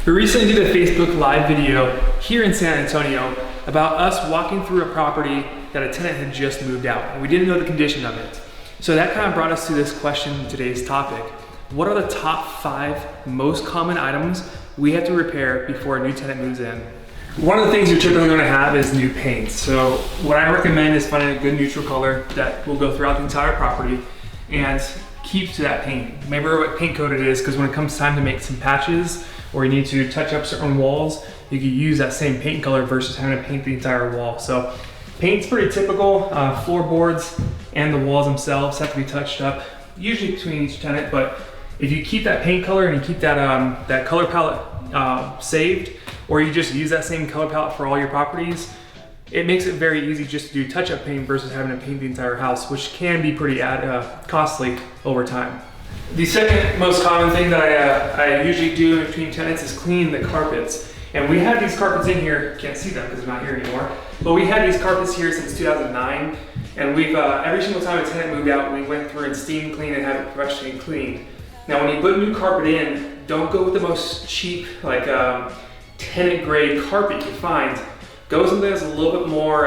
We recently did a Facebook Live video here in San Antonio about us walking through a property that a tenant had just moved out, and we didn't know the condition of it. So that kind of brought us to this question, today's topic. What are the top 5 most common items we have to repair before a new tenant moves in? One of the things you're typically going to have is new paint. So what I recommend is finding a good neutral color that will go throughout the entire property and keep to that paint. Remember what paint coat it is, because when it comes time to make some patches or you need to touch up certain walls, you can use that same paint color versus having to paint the entire wall. So paint's pretty typical. Floorboards and the walls themselves have to be touched up, usually between each tenant, but if you keep that paint color and you keep that, that color palette saved, or you just use that same color palette for all your properties, it makes it very easy just to do touch-up paint versus having to paint the entire house, which can be pretty costly over time. The second most common thing that I usually do in between tenants is clean the carpets. And we had these carpets in here, can't see them because they're not here anymore, but we had these carpets here since 2009, and we've, every single time a tenant moved out, we went through and steam cleaned and had it professionally cleaned. Now when you put new carpet in, don't go with the most cheap, like tenant grade carpet you can find. Go something that's a little bit more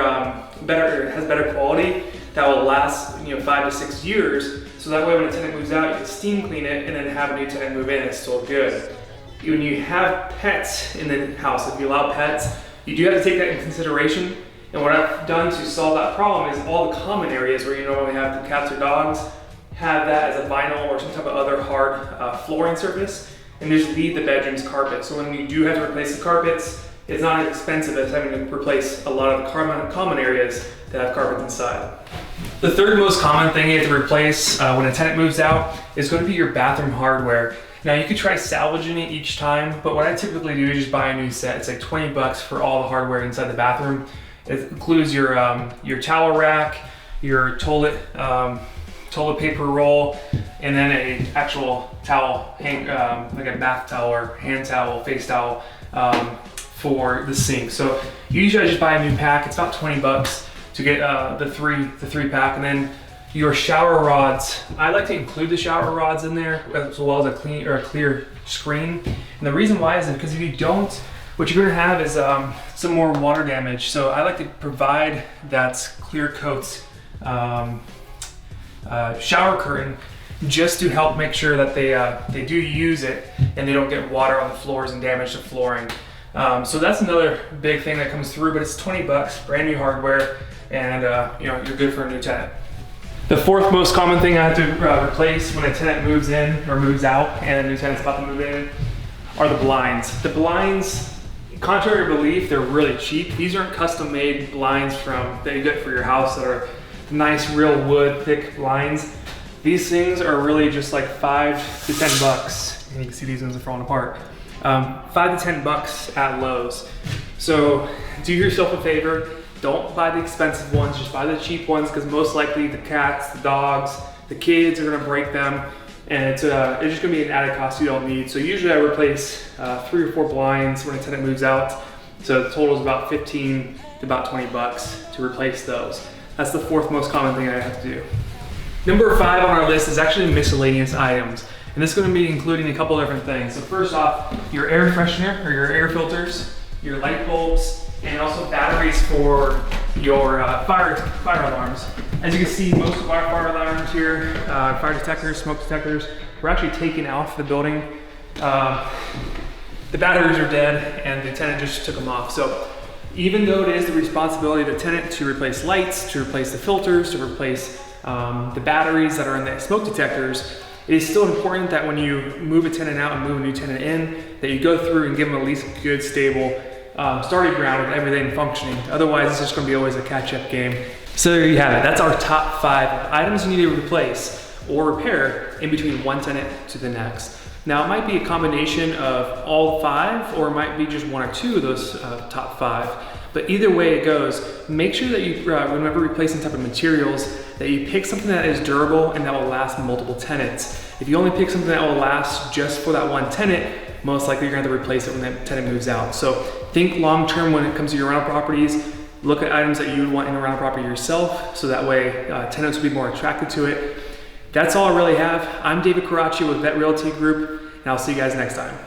better, has better quality, that will last 5 to 6 years. So that way when a tenant moves out, you can steam clean it and then have a new tenant move in, it's still good. When you have pets in the house, if you allow pets, you do have to take that into consideration. And what I've done to solve that problem is all the common areas where you normally have the cats or dogs, have that as a vinyl or some type of other hard flooring surface, and just leave the bedroom's carpet. So when you do have to replace the carpets, it's not as expensive as having to replace a lot of the common areas that have carpets inside. The third most common thing you have to replace when a tenant moves out is going to be your bathroom hardware. Now you could try salvaging it each time, but what I typically do is just buy a new set. It's like 20 bucks for all the hardware inside the bathroom. It includes your towel rack, your toilet paper roll, and then an actual towel, like a bath towel or hand towel, face towel for the sink. So usually I just buy a new pack. It's about 20 bucks to get the three pack, and then your shower rods. I like to include the shower rods in there as well as a clear screen. And the reason why is because if you don't, what you're going to have is some more water damage. So I like to provide that clear coat shower curtain just to help make sure that they do use it and they don't get water on the floors and damage the flooring. So that's another big thing that comes through, but it's 20 bucks, brand new hardware, and you're good for a new tenant. The fourth most common thing I have to replace when a tenant moves in or moves out and a new tenant's about to move in are the blinds. The blinds, contrary to belief, they're really cheap. These aren't custom made blinds that you get for your house that are nice real wood thick blinds. These things are really just like 5 to 10 bucks. And you can see these ones are falling apart. 5 to 10 bucks at Lowe's. So do yourself a favor. Don't buy the expensive ones, just buy the cheap ones, because most likely the cats, the dogs, the kids are gonna break them, and it's just gonna be an added cost you don't need. So usually I replace 3 or 4 blinds when a tenant moves out. So the total is about 15 to about 20 bucks to replace those. That's the fourth most common thing I have to do. Number 5 on our list is actually miscellaneous items. And this is gonna be including a couple different things. So first off, your air freshener or your air filters, your light bulbs, and also batteries for your fire alarms. As you can see, most of our fire alarms here, fire detectors, smoke detectors, were actually taken off the building. The batteries are dead and the tenant just took them off. So even though it is the responsibility of the tenant to replace lights, to replace the filters, to replace the batteries that are in the smoke detectors, it is still important that when you move a tenant out and move a new tenant in, that you go through and give them at least a good, stable starting ground with everything functioning. Otherwise, it's just gonna be always a catch-up game. So there you have it. That's our top 5 items you need to replace or repair in between one tenant to the next. Now, it might be a combination of all 5, or it might be just 1 or 2 of those top 5. But either way it goes, make sure that you, whenever replacing type of materials, that you pick something that is durable and that will last multiple tenants. If you only pick something that will last just for that one tenant, most likely you're gonna have to replace it when that tenant moves out. So think long-term when it comes to your rental properties. Look at items that you would want in a rental property yourself, so that way tenants will be more attracted to it. That's all I really have. I'm David Caracci with Vet Realty Group, and I'll see you guys next time.